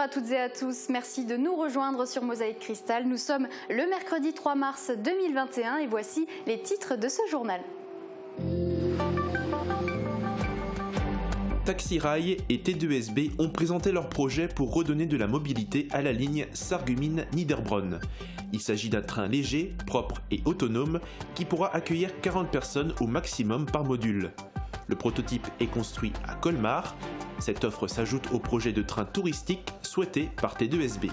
à toutes et à tous, merci de nous rejoindre sur Mosaïque Cristal. Nous sommes le mercredi 3 mars 2021 et voici les titres de ce journal. Taxi Rail et T2SB ont présenté leur projet pour redonner de la mobilité à la ligne Sarreguemines-Niederbronn. Il s'agit d'un train léger, propre et autonome qui pourra accueillir 40 personnes au maximum par module. Le prototype est construit à Colmar. Cette offre s'ajoute au projet de train touristique souhaité par T2SB.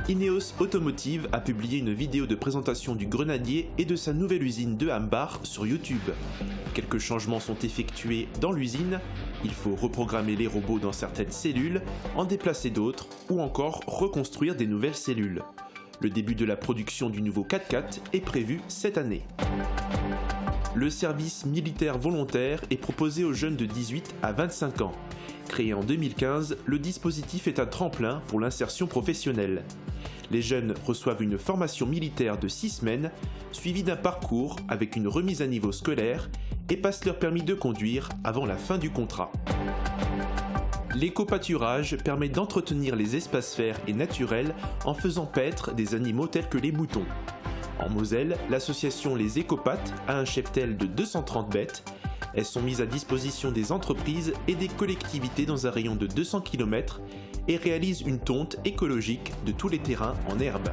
Ineos Automotive a publié une vidéo de présentation du Grenadier et de sa nouvelle usine de Hambach sur YouTube. Quelques changements sont effectués dans l'usine. Il faut reprogrammer les robots dans certaines cellules, en déplacer d'autres ou encore reconstruire des nouvelles cellules. Le début de la production du nouveau 4x4 est prévu cette année. Le service militaire volontaire est proposé aux jeunes de 18 à 25 ans. Créé en 2015, le dispositif est un tremplin pour l'insertion professionnelle. Les jeunes reçoivent une formation militaire de 6 semaines, suivie d'un parcours avec une remise à niveau scolaire et passent leur permis de conduire avant la fin du contrat. L'éco-pâturage permet d'entretenir les espaces verts et naturels en faisant paître des animaux tels que les moutons. En Moselle, l'association Les Écopates a un cheptel de 230 bêtes. Elles sont mises à disposition des entreprises et des collectivités dans un rayon de 200 km et réalisent une tonte écologique de tous les terrains en herbe.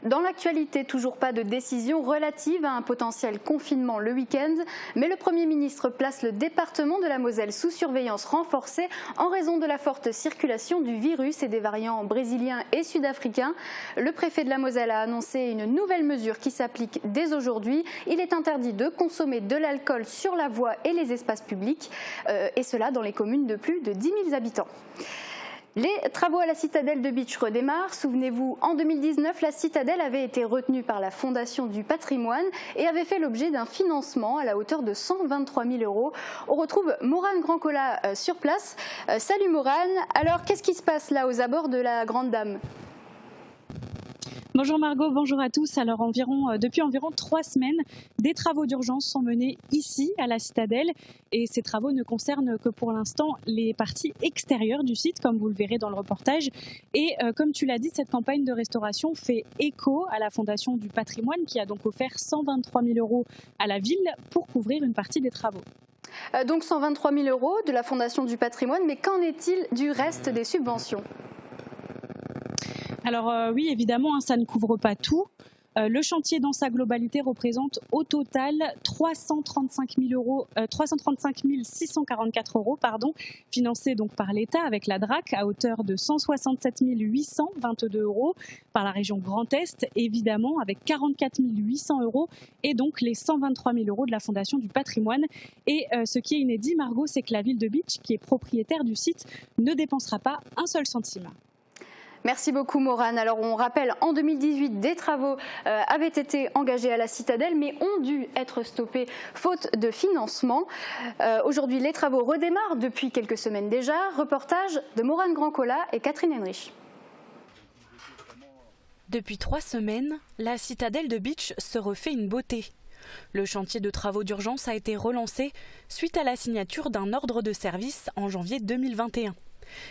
Dans l'actualité, toujours pas de décision relative à un potentiel confinement le week-end, mais le Premier ministre place le département de la Moselle sous surveillance renforcée en raison de la forte circulation du virus et des variants brésiliens et sud-africains. Le préfet de la Moselle a annoncé une nouvelle mesure qui s'applique dès aujourd'hui. Il est interdit de consommer de l'alcool sur la voie et les espaces publics, et cela dans les communes de plus de 10 000 habitants. Les travaux à la citadelle de Bitche redémarrent. Souvenez-vous, en 2019, la citadelle avait été retenue par la Fondation du patrimoine et avait fait l'objet d'un financement à la hauteur de 123 000 €. On retrouve Morane Grandcola sur place. Salut Morane, alors qu'est-ce qui se passe là aux abords de la Grande Dame ? Bonjour Margot, bonjour à tous. Alors depuis environ 3 semaines, des travaux d'urgence sont menés ici à la citadelle et ces travaux ne concernent que pour l'instant les parties extérieures du site, comme vous le verrez dans le reportage. Et comme tu l'as dit, cette campagne de restauration fait écho à la Fondation du patrimoine qui a donc offert 123 000 € à la ville pour couvrir une partie des travaux. Donc 123 000 € de la Fondation du patrimoine, mais qu'en est-il du reste des subventions ? Alors oui, évidemment, ça ne couvre pas tout. Le chantier dans sa globalité représente au total 335 644 €, financés donc par l'État avec la DRAC à hauteur de 167 822 € par la région Grand Est, évidemment avec 44 800 € et donc les 123 000 € de la Fondation du patrimoine. Et ce qui est inédit, Margot, c'est que la ville de Bitche, qui est propriétaire du site, ne dépensera pas un seul centime. Merci beaucoup Morane. Alors on rappelle, en 2018, des travaux avaient été engagés à la citadelle mais ont dû être stoppés faute de financement. Aujourd'hui, les travaux redémarrent depuis quelques semaines déjà. Reportage de Morane Grandcola et Catherine Henrich. Depuis 3 semaines, la citadelle de Bitche se refait une beauté. Le chantier de travaux d'urgence a été relancé suite à la signature d'un ordre de service en janvier 2021.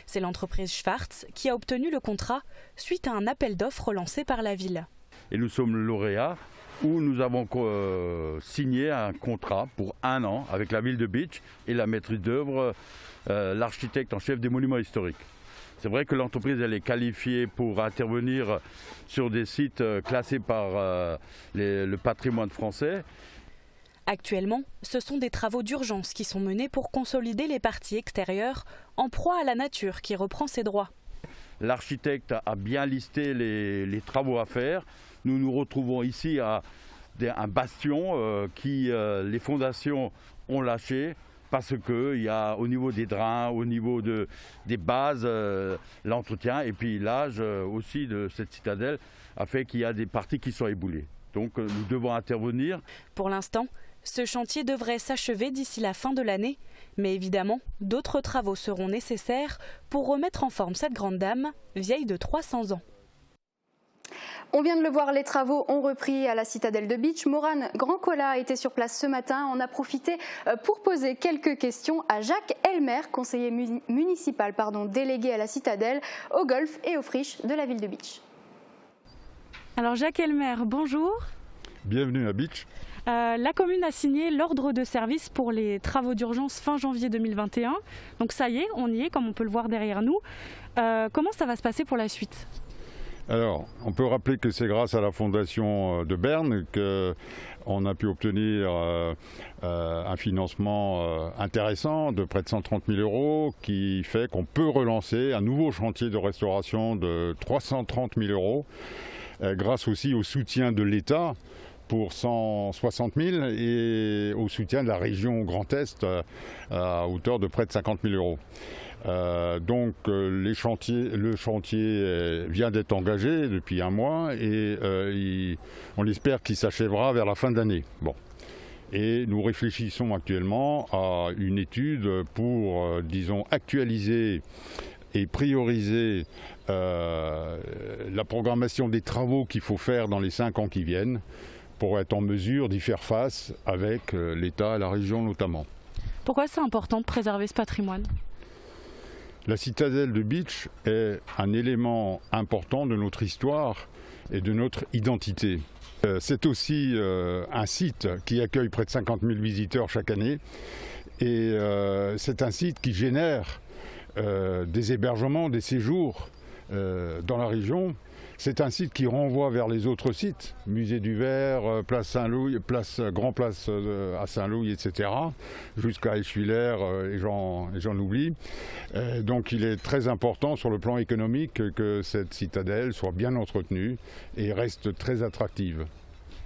C'est l'entreprise Schwarz qui a obtenu le contrat suite à un appel d'offres lancé par la ville. Et nous sommes lauréats où nous avons signé un contrat pour 1 an avec la ville de Bitche et la maîtrise d'œuvre, l'architecte en chef des monuments historiques. C'est vrai que l'entreprise elle est qualifiée pour intervenir sur des sites classés par le patrimoine français. Actuellement, ce sont des travaux d'urgence qui sont menés pour consolider les parties extérieures en proie à la nature qui reprend ses droits. L'architecte a bien listé les travaux à faire. Nous nous retrouvons ici à un bastion qui les fondations ont lâché parce qu'il y a au niveau des drains, au niveau des bases, l'entretien et puis l'âge aussi de cette citadelle a fait qu'il y a des parties qui sont éboulées. Donc nous devons intervenir. Pour l'instant, ce chantier devrait s'achever d'ici la fin de l'année, mais évidemment, d'autres travaux seront nécessaires pour remettre en forme cette grande dame, vieille de 300 ans. On vient de le voir, les travaux ont repris à la citadelle de Bitche. Morane Grandcola a été sur place ce matin. On a profité pour poser quelques questions à Jacques Elmer, conseiller municipal délégué à la citadelle, au golf et aux friches de la ville de Bitche. Alors Jacques Elmer, bonjour. Bienvenue à Bitche. La commune a signé l'ordre de service pour les travaux d'urgence fin janvier 2021. Donc ça y est, on y est, comme on peut le voir derrière nous. Comment ça va se passer pour la suite ? Alors, on peut rappeler que c'est grâce à la Fondation de Berne qu'on a pu obtenir un financement intéressant de près de 130 000 € qui fait qu'on peut relancer un nouveau chantier de restauration de 330 000 € grâce aussi au soutien de l'État pour 160 000 et au soutien de la région Grand Est à hauteur de près de 50 000 €. Donc le chantier vient d'être engagé depuis un mois et on espère qu'il s'achèvera vers la fin de l'année. Bon. Et nous réfléchissons actuellement à une étude pour, disons, actualiser et prioriser la programmation des travaux qu'il faut faire dans les 5 ans qui viennent pour être en mesure d'y faire face avec l'État et la région notamment. Pourquoi c'est important de préserver ce patrimoine ? La citadelle de Bitche est un élément important de notre histoire et de notre identité. C'est aussi un site qui accueille près de 50 000 visiteurs chaque année et c'est un site qui génère des hébergements, des séjours dans la région. C'est un site qui renvoie vers les autres sites, Musée du Verre, Place Saint-Louis, Grand Place à Saint-Louis, etc., jusqu'à Eschwiller et j'en oublie. Donc il est très important sur le plan économique que cette citadelle soit bien entretenue et reste très attractive.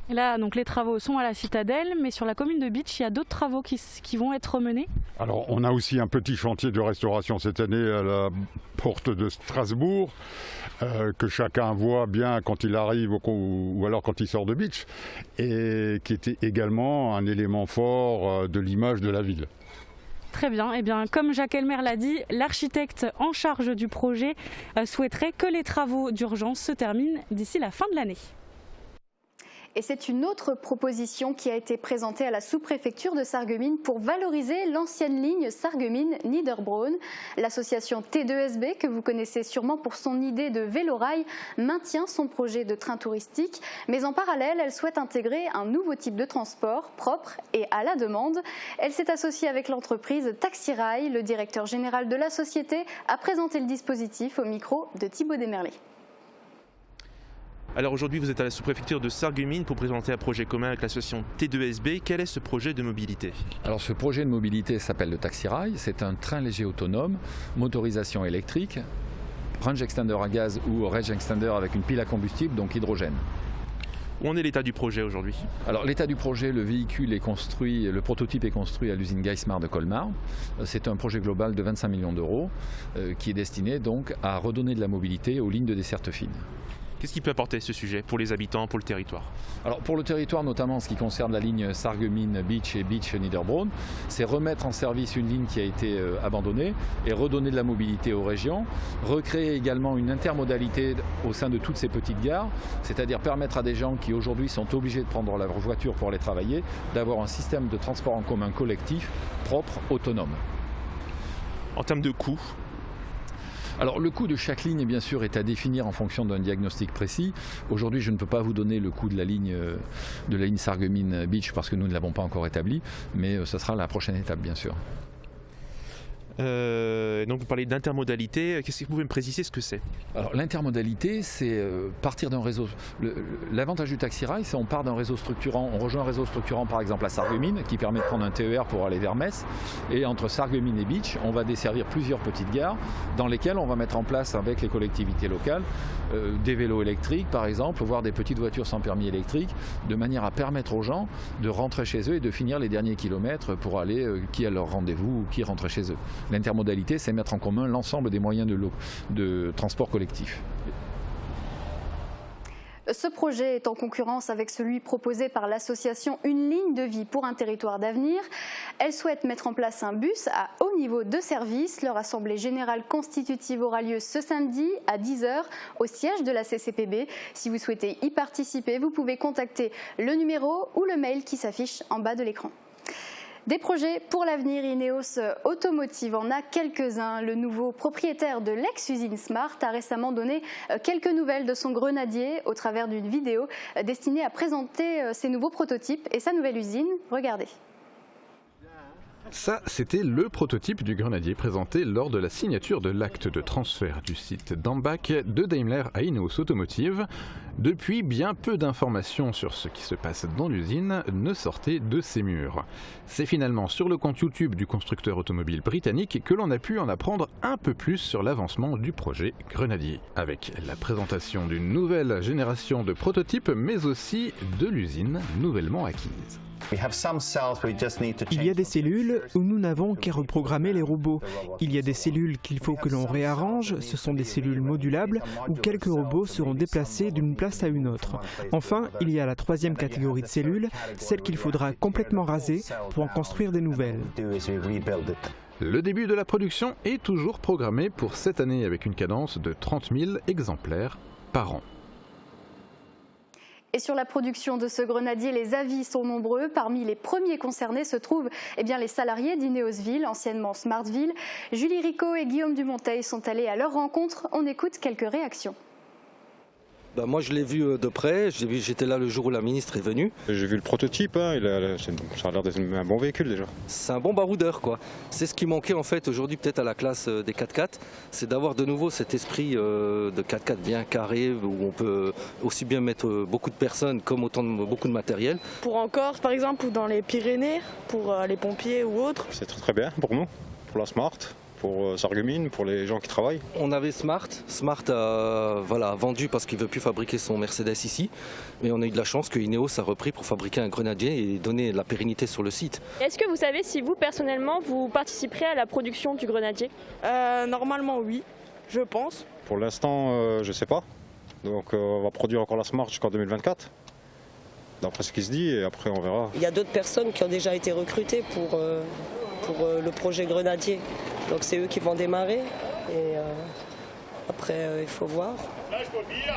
Et là, donc les travaux sont à la citadelle, mais sur la commune de Bitche, il y a d'autres travaux qui vont être menés. Alors, on a aussi un petit chantier de restauration cette année à la porte de Strasbourg, que chacun voit bien quand il arrive ou alors quand il sort de Bitche, et qui était également un élément fort de l'image de la ville. Très bien. Eh bien, comme Jacques Elmer l'a dit, l'architecte en charge du projet souhaiterait que les travaux d'urgence se terminent d'ici la fin de l'année. Et c'est une autre proposition qui a été présentée à la sous-préfecture de Sarreguemines pour valoriser l'ancienne ligne Sarreguemines-Niederbronn. L'association T2SB, que vous connaissez sûrement pour son idée de vélorail, maintient son projet de train touristique. Mais en parallèle, elle souhaite intégrer un nouveau type de transport propre et à la demande. Elle s'est associée avec l'entreprise Taxirail. Le directeur général de la société a présenté le dispositif au micro de Thibaut Desmerlet. Alors aujourd'hui, vous êtes à la sous-préfecture de Sarreguemines pour présenter un projet commun avec l'association T2SB. Quel est ce projet de mobilité ? Alors ce projet de mobilité s'appelle le Taxirail. C'est un train léger autonome, motorisation électrique, range extender à gaz ou range extender avec une pile à combustible, donc hydrogène. Où en est l'état du projet aujourd'hui ? Alors l'état du projet, le véhicule est construit, le prototype est construit à l'usine Geismar de Colmar. C'est un projet global de 25 millions d'euros qui est destiné donc à redonner de la mobilité aux lignes de desserte fine. Qu'est-ce qui peut apporter ce sujet pour les habitants, pour le territoire ? Alors pour le territoire, notamment ce qui concerne la ligne Sarreguemines-Bitche et Bitche-Niederbronn, c'est remettre en service une ligne qui a été abandonnée et redonner de la mobilité aux régions, recréer également une intermodalité au sein de toutes ces petites gares, c'est-à-dire permettre à des gens qui aujourd'hui sont obligés de prendre leur voiture pour aller travailler, d'avoir un système de transport en commun collectif, propre, autonome. En termes de coûts ? Alors le coût de chaque ligne, bien sûr, est à définir en fonction d'un diagnostic précis. Aujourd'hui, je ne peux pas vous donner le coût de la ligne Sarreguemines-Bitche parce que nous ne l'avons pas encore établi, mais ce sera la prochaine étape, bien sûr. Donc vous parlez d'intermodalité, qu'est-ce que vous pouvez me préciser ce que c'est ? Alors l'intermodalité, c'est partir d'un réseau. L'avantage du Taxirail, c'est qu'on part d'un réseau structurant, on rejoint un réseau structurant par exemple à Sarreguemines, qui permet de prendre un TER pour aller vers Metz, et entre Sarreguemines et Bitche, on va desservir plusieurs petites gares dans lesquelles on va mettre en place avec les collectivités locales des vélos électriques par exemple, voire des petites voitures sans permis électrique, de manière à permettre aux gens de rentrer chez eux et de finir les derniers kilomètres pour aller qui à leur rendez-vous ou qui rentre chez eux. L'intermodalité, c'est mettre en commun l'ensemble des moyens de transport collectif. Ce projet est en concurrence avec celui proposé par l'association Une ligne de vie pour un territoire d'avenir. Elle souhaite mettre en place un bus à haut niveau de service. Leur assemblée générale constitutive aura lieu ce samedi à 10h au siège de la CCPB. Si vous souhaitez y participer, vous pouvez contacter le numéro ou le mail qui s'affiche en bas de l'écran. Des projets pour l'avenir, Ineos Automotive en a quelques-uns. Le nouveau propriétaire de l'ex-usine Smart a récemment donné quelques nouvelles de son grenadier au travers d'une vidéo destinée à présenter ses nouveaux prototypes et sa nouvelle usine. Regardez. Ça, c'était le prototype du grenadier présenté lors de la signature de l'acte de transfert du site d'Ambach de Daimler à Ineos Automotive. Depuis, bien peu d'informations sur ce qui se passe dans l'usine ne sortaient de ses murs. C'est finalement sur le compte YouTube du constructeur automobile britannique que l'on a pu en apprendre un peu plus sur l'avancement du projet Grenadier, avec la présentation d'une nouvelle génération de prototypes, mais aussi de l'usine nouvellement acquise. Il y a des cellules où nous n'avons qu'à reprogrammer les robots. Il y a des cellules qu'il faut que l'on réarrange, ce sont des cellules modulables où quelques robots seront déplacés d'une place à une autre. Enfin, il y a la troisième catégorie de cellules, celles qu'il faudra complètement raser pour en construire des nouvelles. Le début de la production est toujours programmé pour cette année avec une cadence de 30 000 exemplaires par an. Et sur la production de ce grenadier, les avis sont nombreux. Parmi les premiers concernés se trouvent les salariés d'Ineosville, anciennement Smartville. Julie Rico et Guillaume Dumonteil sont allés à leur rencontre. On écoute quelques réactions. Moi je l'ai vu de près, j'étais là le jour où la ministre est venue. J'ai vu le prototype, ça a l'air d'être un bon véhicule déjà. C'est un bon baroudeur quoi. C'est ce qui manquait en fait aujourd'hui peut-être à la classe des 4x4, c'est d'avoir de nouveau cet esprit de 4x4 bien carré où on peut aussi bien mettre beaucoup de personnes comme beaucoup de matériel. Pour en Corse par exemple ou dans les Pyrénées, pour les pompiers ou autres. C'est très bien pour nous, pour la Smart. Pour Sarreguemines, pour les gens qui travaillent. On avait Smart a vendu parce qu'il ne veut plus fabriquer son Mercedes ici, mais on a eu de la chance que Ineos a repris pour fabriquer un grenadier et donner de la pérennité sur le site. Est-ce que vous savez si vous personnellement vous participerez à la production du grenadier ? Normalement oui, je pense. Pour l'instant je ne sais pas, donc on va produire encore la Smart jusqu'en 2024. D'après ce qui se dit et après on verra. Il y a d'autres personnes qui ont déjà été recrutées pour le projet Grenadier. Donc c'est eux qui vont démarrer et après il faut voir.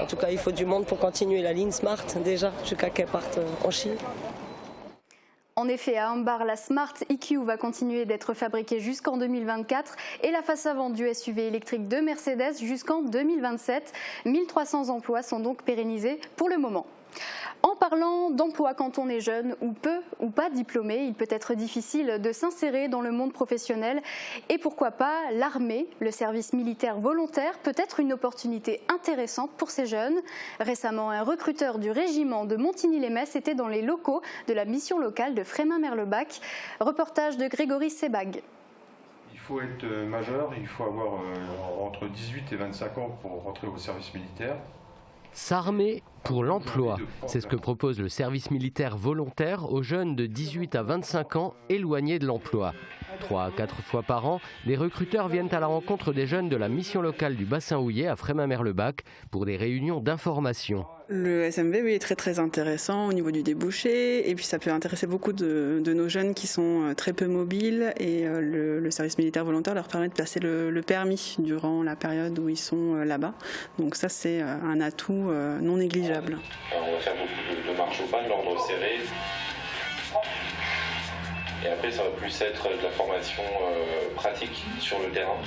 En tout cas il faut du monde pour continuer la ligne Smart déjà jusqu'à qu'elle parte en Chine. En effet, à Ambar, la Smart EQ va continuer d'être fabriquée jusqu'en 2024 et la face avant du SUV électrique de Mercedes jusqu'en 2027. 1300 emplois sont donc pérennisés pour le moment. En parlant d'emploi quand on est jeune ou peu ou pas diplômé, il peut être difficile de s'insérer dans le monde professionnel et pourquoi pas l'armée, le service militaire volontaire peut être une opportunité intéressante pour ces jeunes. Récemment, un recruteur du régiment de Montigny-lès-Metz était dans les locaux de la mission locale de Frémin-Merlebach. Reportage de Grégory Sebag. Il faut être majeur, il faut avoir entre 18 et 25 ans pour rentrer au service militaire. S'armer pour l'emploi, c'est ce que propose le service militaire volontaire aux jeunes de 18 à 25 ans éloignés de l'emploi. 3 à 4 fois par an, les recruteurs viennent à la rencontre des jeunes de la mission locale du bassin houiller à Frémin-Merlebach pour des réunions d'information. Le SMV est très intéressant au niveau du débouché et puis ça peut intéresser beaucoup de nos jeunes qui sont très peu mobiles et le service militaire volontaire leur permet de passer le permis durant la période où ils sont là-bas. Donc ça c'est un atout non négligeable. Alors on va faire beaucoup de marche au pas, de l'ordre serré. Et après ça va plus être de la formation pratique sur le terrain.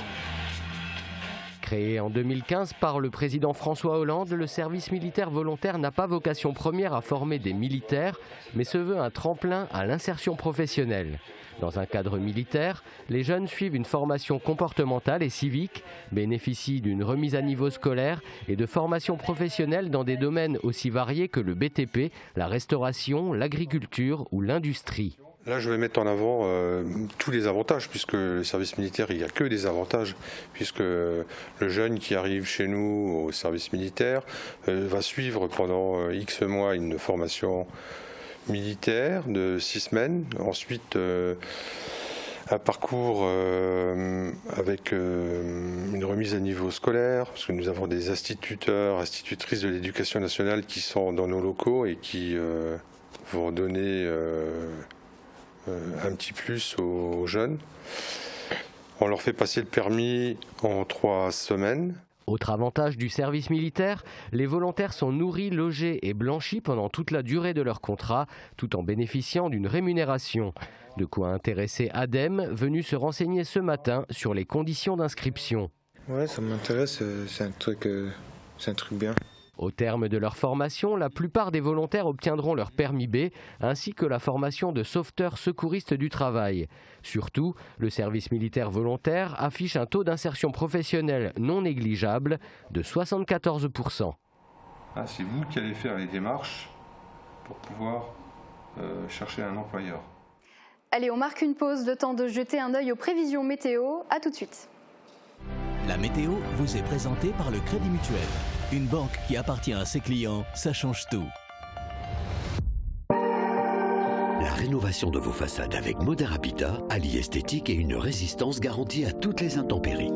Créé en 2015 par le président François Hollande, le service militaire volontaire n'a pas vocation première à former des militaires, mais se veut un tremplin à l'insertion professionnelle. Dans un cadre militaire, les jeunes suivent une formation comportementale et civique, bénéficient d'une remise à niveau scolaire et de formations professionnelles dans des domaines aussi variés que le BTP, la restauration, l'agriculture ou l'industrie. Là, je vais mettre en avant tous les avantages, puisque le service militaire, il n'y a que des avantages, puisque le jeune qui arrive chez nous au service militaire va suivre pendant X mois une formation militaire de 6 semaines, ensuite un parcours avec une remise à niveau scolaire, parce que nous avons des instituteurs, institutrices de l'éducation nationale qui sont dans nos locaux et qui vont donner un petit plus aux jeunes. On leur fait passer le permis en 3 semaines. Autre avantage du service militaire, les volontaires sont nourris, logés et blanchis pendant toute la durée de leur contrat, tout en bénéficiant d'une rémunération. De quoi intéresser Adem, venu se renseigner ce matin sur les conditions d'inscription. Ouais, ça m'intéresse, c'est un truc bien. Au terme de leur formation, la plupart des volontaires obtiendront leur permis B, ainsi que la formation de sauveteur secouriste du travail. Surtout, le service militaire volontaire affiche un taux d'insertion professionnelle non négligeable de 74%. Ah, c'est vous qui allez faire les démarches pour pouvoir chercher un employeur. Allez, on marque une pause, le temps de jeter un œil aux prévisions météo. À tout de suite. La météo vous est présentée par le Crédit Mutuel. Une banque qui appartient à ses clients, ça change tout. La rénovation de vos façades avec Modern Habitat allie esthétique et une résistance garantie à toutes les intempéries.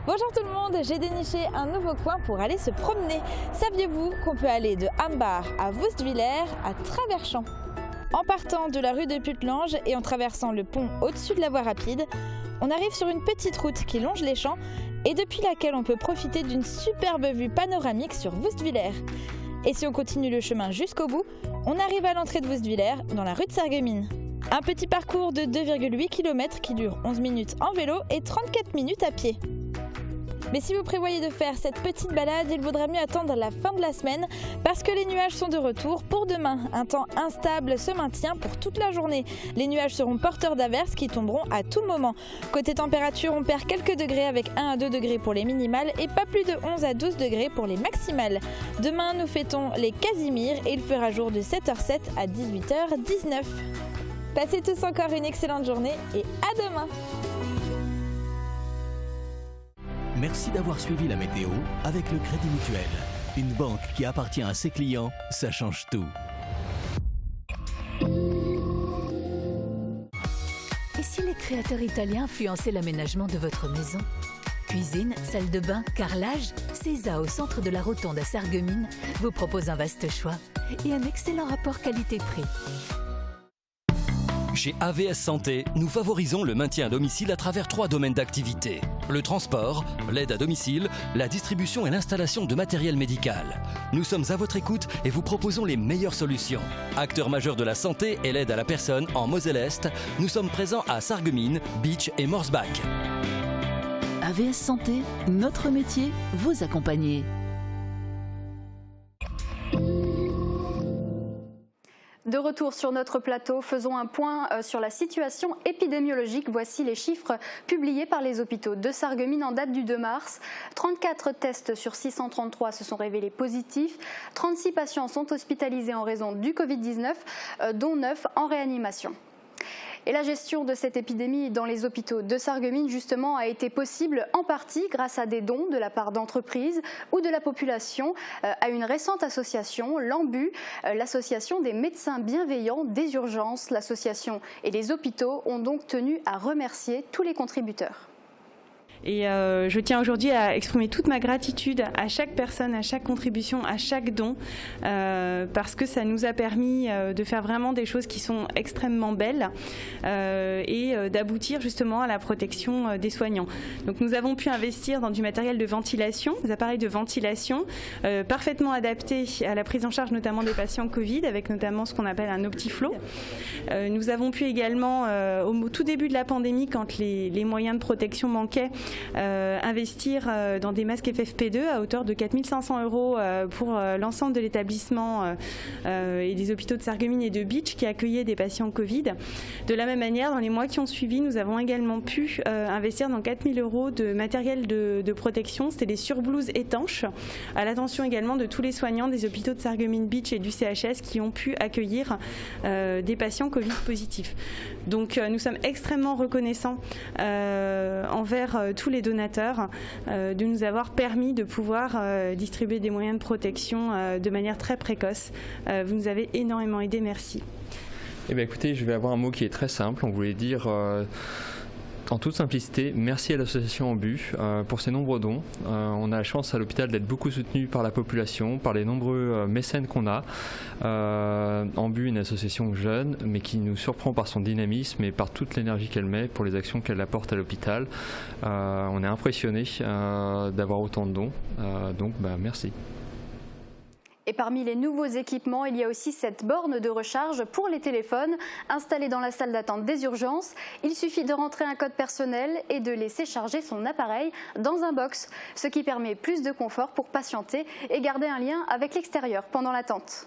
Bonjour tout le monde, j'ai déniché un nouveau coin pour aller se promener. Saviez-vous qu'on peut aller de Hambach à Woestviller à travers champs? En partant de la rue de Puttelange et en traversant le pont au-dessus de la voie rapide, on arrive sur une petite route qui longe les champs et depuis laquelle on peut profiter d'une superbe vue panoramique sur Woestviller. Et si on continue le chemin jusqu'au bout, on arrive à l'entrée de Woestviller dans la rue de Sarreguemines. Un petit parcours de 2,8 km qui dure 11 minutes en vélo et 34 minutes à pied. Mais si vous prévoyez de faire cette petite balade, il vaudra mieux attendre la fin de la semaine parce que les nuages sont de retour pour demain. Un temps instable se maintient pour toute la journée. Les nuages seront porteurs d'averses qui tomberont à tout moment. Côté température, on perd quelques degrés avec 1 à 2 degrés pour les minimales et pas plus de 11 à 12 degrés pour les maximales. Demain, nous fêtons les Casimirs et il fera jour de 7h07 à 18h19. Passez tous encore une excellente journée et à demain! Merci d'avoir suivi la météo avec le Crédit Mutuel. Une banque qui appartient à ses clients, ça change tout. Et si les créateurs italiens influençaient l'aménagement de votre maison? Cuisine, salle de bain, carrelage, Cesa au centre de la Rotonde à Sarreguemines vous propose un vaste choix et un excellent rapport qualité-prix. Chez AVS Santé, nous favorisons le maintien à domicile à travers 3 domaines d'activité. Le transport, l'aide à domicile, la distribution et l'installation de matériel médical. Nous sommes à votre écoute et vous proposons les meilleures solutions. Acteurs majeurs de la santé et l'aide à la personne en Moselle-Est, nous sommes présents à Sarreguemines, Bitche et Morsbach. AVS Santé, notre métier, vous accompagner. De retour sur notre plateau, faisons un point sur la situation épidémiologique. Voici les chiffres publiés par les hôpitaux de Sarreguemines en date du 2 mars. 34 tests sur 633 se sont révélés positifs. 36 patients sont hospitalisés en raison du Covid-19, dont 9 en réanimation. Et la gestion de cette épidémie dans les hôpitaux de Sarreguemines, justement, a été possible en partie grâce à des dons de la part d'entreprises ou de la population à une récente association, l'AMBU, l'association des médecins bienveillants des urgences. L'association et les hôpitaux ont donc tenu à remercier tous les contributeurs. Et je tiens aujourd'hui à exprimer toute ma gratitude à chaque personne, à chaque contribution, à chaque don, parce que ça nous a permis de faire vraiment des choses qui sont extrêmement belles et d'aboutir justement à la protection des soignants. Donc nous avons pu investir dans du matériel de ventilation, des appareils de ventilation parfaitement adaptés à la prise en charge notamment des patients Covid, avec notamment ce qu'on appelle un Optiflow. Nous avons pu également, au tout début de la pandémie, quand les moyens de protection manquaient, investir dans des masques FFP2 à hauteur de 4 500 € pour l'ensemble de l'établissement et des hôpitaux de Sarreguemines et de Bitche qui accueillaient des patients Covid. De la même manière, dans les mois qui ont suivi, nous avons également pu investir dans 4 000 € de matériel de protection. C'était des surblouses étanches, à l'attention également de tous les soignants des hôpitaux de Sarreguemines, Bitche et du CHS qui ont pu accueillir des patients Covid positifs. Donc nous sommes extrêmement reconnaissants envers tous les donateurs de nous avoir permis de pouvoir distribuer des moyens de protection de manière très précoce. Vous nous avez énormément aidés, merci. Eh bien, écoutez, je vais avoir un mot qui est très simple. On voulait dire, en toute simplicité, merci à l'association Ambu pour ses nombreux dons. On a la chance à l'hôpital d'être beaucoup soutenu par la population, par les nombreux mécènes qu'on a. Ambu est une association jeune, mais qui nous surprend par son dynamisme et par toute l'énergie qu'elle met pour les actions qu'elle apporte à l'hôpital. On est impressionné d'avoir autant de dons, donc merci. Et parmi les nouveaux équipements, il y a aussi cette borne de recharge pour les téléphones installée dans la salle d'attente des urgences. Il suffit de rentrer un code personnel et de laisser charger son appareil dans un box, ce qui permet plus de confort pour patienter et garder un lien avec l'extérieur pendant l'attente.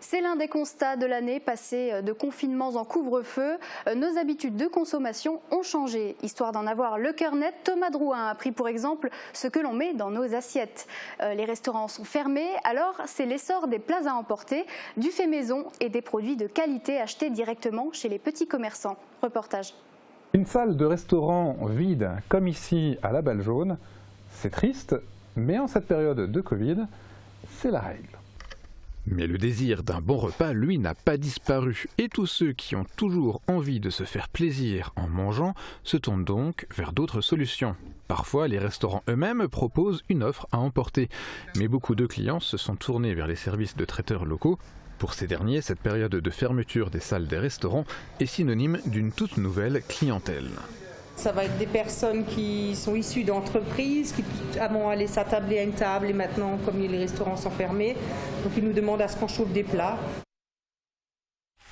C'est l'un des constats de l'année passée de confinements en couvre-feu. Nos habitudes de consommation ont changé. Histoire d'en avoir le cœur net, Thomas Drouin a pris pour exemple ce que l'on met dans nos assiettes. Les restaurants sont fermés, alors c'est l'essor des plats à emporter, du fait maison et des produits de qualité achetés directement chez les petits commerçants. Reportage. Une salle de restaurant vide, comme ici à la Balle Jaune, c'est triste, mais en cette période de Covid, c'est la règle. Mais le désir d'un bon repas, lui, n'a pas disparu. Et tous ceux qui ont toujours envie de se faire plaisir en mangeant se tournent donc vers d'autres solutions. Parfois, les restaurants eux-mêmes proposent une offre à emporter. Mais beaucoup de clients se sont tournés vers les services de traiteurs locaux. Pour ces derniers, cette période de fermeture des salles des restaurants est synonyme d'une toute nouvelle clientèle. Ça va être des personnes qui sont issues d'entreprises, qui avant allaient s'attabler à une table et maintenant, comme les restaurants sont fermés, donc ils nous demandent à ce qu'on chauffe des plats.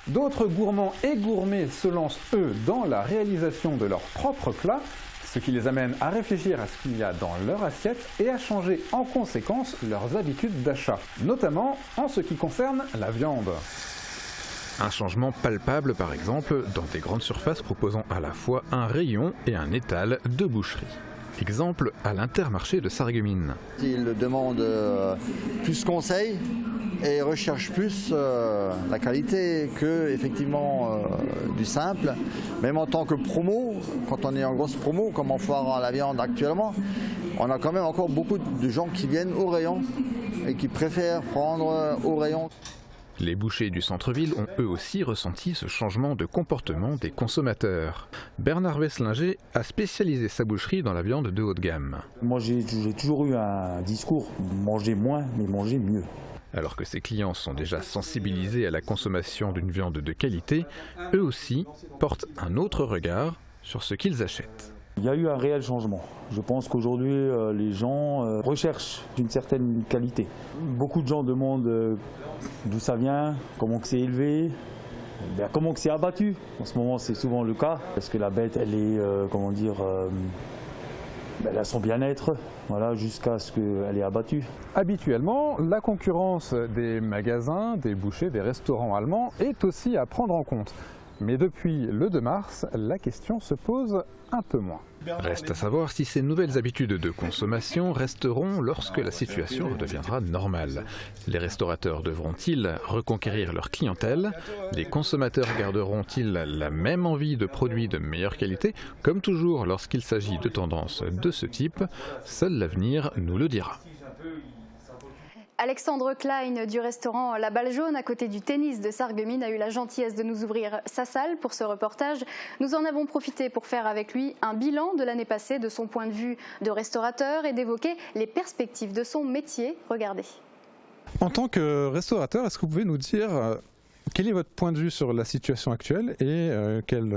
D'autres gourmands et gourmets se lancent, eux, dans la réalisation de leurs propres plats, ce qui les amène à réfléchir à ce qu'il y a dans leur assiette et à changer en conséquence leurs habitudes d'achat, notamment en ce qui concerne la viande. Un changement palpable par exemple dans des grandes surfaces proposant à la fois un rayon et un étal de boucherie. Exemple à l'Intermarché de Sarreguemines. Ils demandent plus conseil et recherchent plus la qualité que effectivement du simple. Même en tant que promo, quand on est en grosse promo comme en foire à la viande actuellement, on a quand même encore beaucoup de gens qui viennent au rayon et qui préfèrent prendre au rayon. Les bouchers du centre-ville ont eux aussi ressenti ce changement de comportement des consommateurs. Bernard Wesslinger a spécialisé sa boucherie dans la viande de haut de gamme. Moi j'ai toujours eu un discours, manger moins mais manger mieux. Alors que ses clients sont déjà sensibilisés à la consommation d'une viande de qualité, eux aussi portent un autre regard sur ce qu'ils achètent. Il y a eu un réel changement. Je pense qu'aujourd'hui, les gens recherchent une certaine qualité. Beaucoup de gens demandent d'où ça vient, comment c'est élevé, comment c'est abattu. En ce moment, c'est souvent le cas, parce que la bête, elle est, elle a son bien-être, voilà, jusqu'à ce qu'elle est abattue. Habituellement, la concurrence des magasins, des bouchers, des restaurants allemands est aussi à prendre en compte. Mais depuis le 2 mars, la question se pose un peu moins. Reste à savoir si ces nouvelles habitudes de consommation resteront lorsque la situation redeviendra normale. Les restaurateurs devront-ils reconquérir leur clientèle? Les consommateurs garderont-ils la même envie de produits de meilleure qualité? Comme toujours lorsqu'il s'agit de tendances de ce type, seul l'avenir nous le dira. Alexandre Klein du restaurant La Balle Jaune à côté du tennis de Sarreguemines a eu la gentillesse de nous ouvrir sa salle pour ce reportage. Nous en avons profité pour faire avec lui un bilan de l'année passée de son point de vue de restaurateur et d'évoquer les perspectives de son métier. Regardez. En tant que restaurateur, est-ce que vous pouvez nous dire quel est votre point de vue sur la situation actuelle et quelle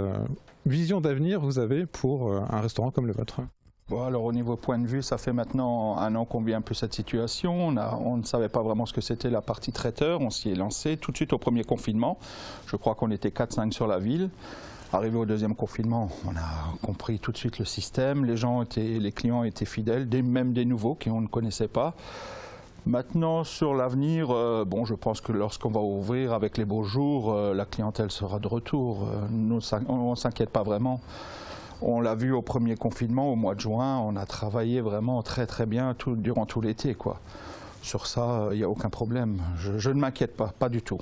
vision d'avenir vous avez pour un restaurant comme le vôtre ? Bon, alors au niveau point de vue, ça fait maintenant 1 an qu'on vit un peu cette situation. On ne savait pas vraiment ce que c'était la partie traiteur. On s'y est lancé tout de suite au premier confinement. Je crois qu'on était 4-5 sur la ville. Arrivé au deuxième confinement, on a compris tout de suite le système. Les clients étaient fidèles, même des nouveaux qu'on ne connaissait pas. Maintenant, sur l'avenir, je pense que lorsqu'on va ouvrir avec les beaux jours, la clientèle sera de retour. On ne s'inquiète pas vraiment. On l'a vu au premier confinement, au mois de juin, on a travaillé vraiment très très bien durant tout l'été, quoi. Sur ça, il n'y a aucun problème. Je ne m'inquiète pas du tout.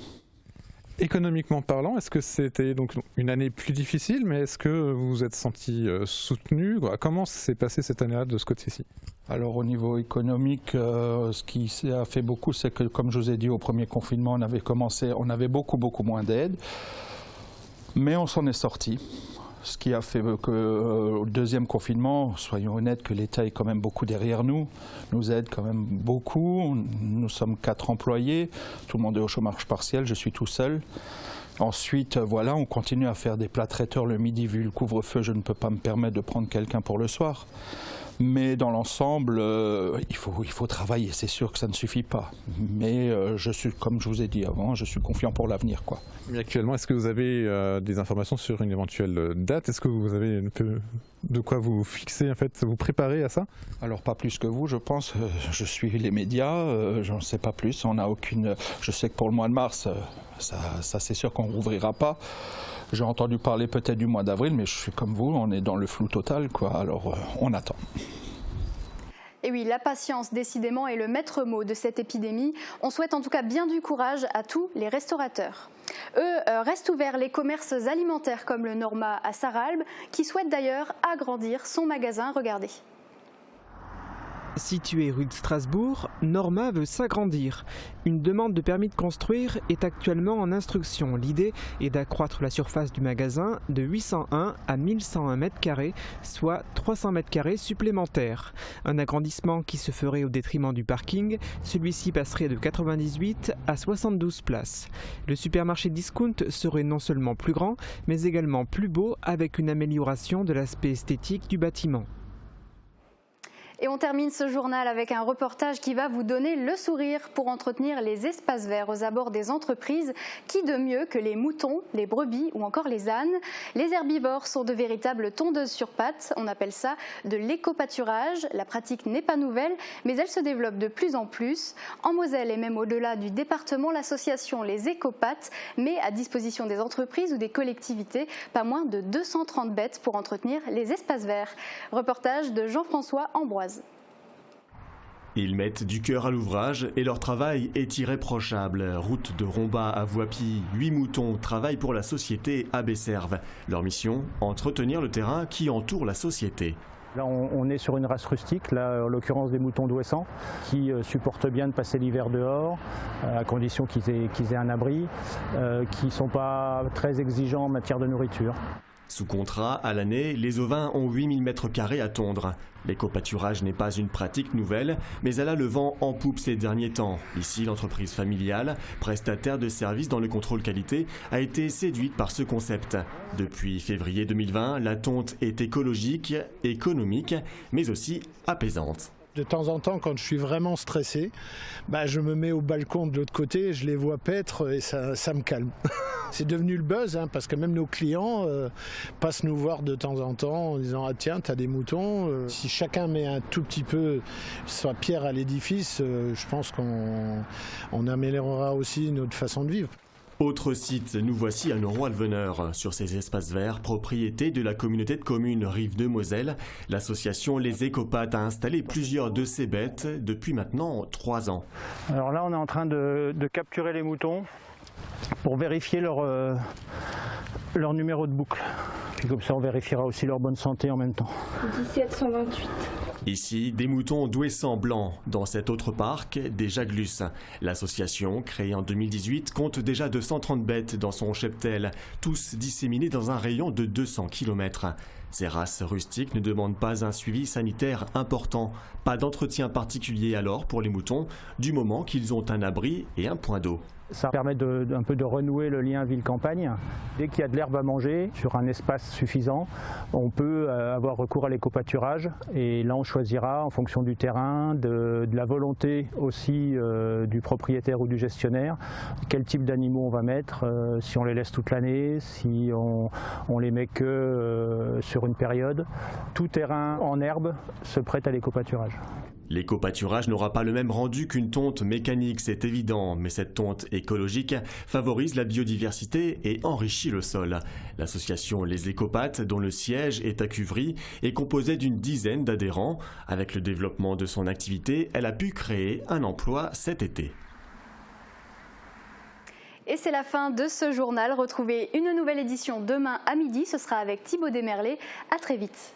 Économiquement parlant, est-ce que c'était donc une année plus difficile, mais est-ce que vous vous êtes senti soutenu? Comment s'est passée cette année-là de ce côté-ci? Alors au niveau économique, ce qui a fait beaucoup, c'est que comme je vous ai dit au premier confinement, on avait beaucoup moins d'aide, mais on s'en est sorti. Ce qui a fait qu'au deuxième confinement, soyons honnêtes, que l'État est quand même beaucoup derrière nous aide quand même beaucoup. Nous sommes 4 employés, tout le monde est au chômage partiel, je suis tout seul. Ensuite, voilà, on continue à faire des plats traiteurs le midi, vu le couvre-feu, je ne peux pas me permettre de prendre quelqu'un pour le soir. Mais dans l'ensemble, il faut travailler, c'est sûr que ça ne suffit pas. Mais je suis, comme je vous ai dit avant, je suis confiant pour l'avenir, quoi. Mais actuellement, est-ce que vous avez des informations sur une éventuelle date? Est-ce que vous avez un peu de quoi vous fixer, en fait, vous préparer à ça? Alors pas plus que vous, je pense. Je suis les médias, j'en sais pas plus. On n'a aucune. Je sais que pour le mois de mars, ça c'est sûr qu'on rouvrira pas. J'ai entendu parler peut-être du mois d'avril, mais je suis comme vous, on est dans le flou total, quoi. Alors on attend. Et oui, la patience, décidément, est le maître mot de cette épidémie. On souhaite en tout cas bien du courage à tous les restaurateurs. Eux restent ouverts les commerces alimentaires comme le Norma à Sarralbe, qui souhaite d'ailleurs agrandir son magasin. Regardez. Situé rue de Strasbourg, Norma veut s'agrandir. Une demande de permis de construire est actuellement en instruction. L'idée est d'accroître la surface du magasin de 801 à 1101 m², soit 300 m² supplémentaires. Un agrandissement qui se ferait au détriment du parking. Celui-ci passerait de 98 à 72 places. Le supermarché discount serait non seulement plus grand, mais également plus beau, avec une amélioration de l'aspect esthétique du bâtiment. Et on termine ce journal avec un reportage qui va vous donner le sourire pour entretenir les espaces verts aux abords des entreprises. Qui de mieux que les moutons, les brebis ou encore les ânes? Les herbivores sont de véritables tondeuses sur pattes. On appelle ça de l'éco-pâturage. La pratique n'est pas nouvelle, mais elle se développe de plus en plus. En Moselle et même au-delà du département, l'association Les Écopates met à disposition des entreprises ou des collectivités pas moins de 230 bêtes pour entretenir les espaces verts. Reportage de Jean-François Ambroise. Ils mettent du cœur à l'ouvrage et leur travail est irréprochable. Route de Romba à Voipy, 8 moutons travaillent pour la société AB Serve. Leur mission, entretenir le terrain qui entoure la société. Là, on est sur une race rustique, là, en l'occurrence des moutons d'Ouessant, qui supportent bien de passer l'hiver dehors, à condition qu'ils aient un abri, qui ne sont pas très exigeants en matière de nourriture. Sous contrat, à l'année, les ovins ont 8000 m² à tondre. L'éco-pâturage n'est pas une pratique nouvelle, mais elle a le vent en poupe ces derniers temps. Ici, l'entreprise familiale, prestataire de services dans le contrôle qualité, a été séduite par ce concept. Depuis février 2020, la tonte est écologique, économique, mais aussi apaisante. De temps en temps, quand je suis vraiment stressé, je me mets au balcon de l'autre côté, je les vois paître et ça me calme. C'est devenu le buzz, parce que même nos clients passent nous voir de temps en temps en disant « Ah tiens, t'as des moutons ». Si chacun met un tout petit peu sa pierre à l'édifice, je pense qu'on améliorera aussi notre façon de vivre. Autre site, nous voici à Noroy-le-Veneur. Sur ces espaces verts, propriété de la communauté de communes Rive de Moselle, l'association Les Écopates a installé plusieurs de ces bêtes depuis maintenant 3 ans. Alors là, on est en train de capturer les moutons pour vérifier leur numéro de boucle. Puis comme ça, on vérifiera aussi leur bonne santé en même temps. 1728. Ici, des moutons d'Ouessant blancs. Dans cet autre parc, des jaglus. L'association, créée en 2018, compte déjà 230 bêtes dans son cheptel, tous disséminés dans un rayon de 200 km. Ces races rustiques ne demandent pas un suivi sanitaire important. Pas d'entretien particulier alors pour les moutons, du moment qu'ils ont un abri et un point d'eau. Ça permet un peu de renouer le lien ville-campagne. Dès qu'il y a de l'herbe à manger sur un espace suffisant, on peut avoir recours à l'éco-pâturage. Et là, on choisira en fonction du terrain, de la volonté aussi du propriétaire ou du gestionnaire, quel type d'animaux on va mettre, si on les laisse toute l'année, si on les met que sur une période. Tout terrain en herbe se prête à l'éco-pâturage. L'éco-pâturage n'aura pas le même rendu qu'une tonte mécanique, c'est évident, mais cette tonte écologique favorise la biodiversité et enrichit le sol. L'association Les Écopates, dont le siège est à Cuvry, est composée d'une dizaine d'adhérents. Avec le développement de son activité, elle a pu créer un emploi cet été. Et c'est la fin de ce journal. Retrouvez une nouvelle édition demain à midi. Ce sera avec Thibaut Desmerlet. À très vite.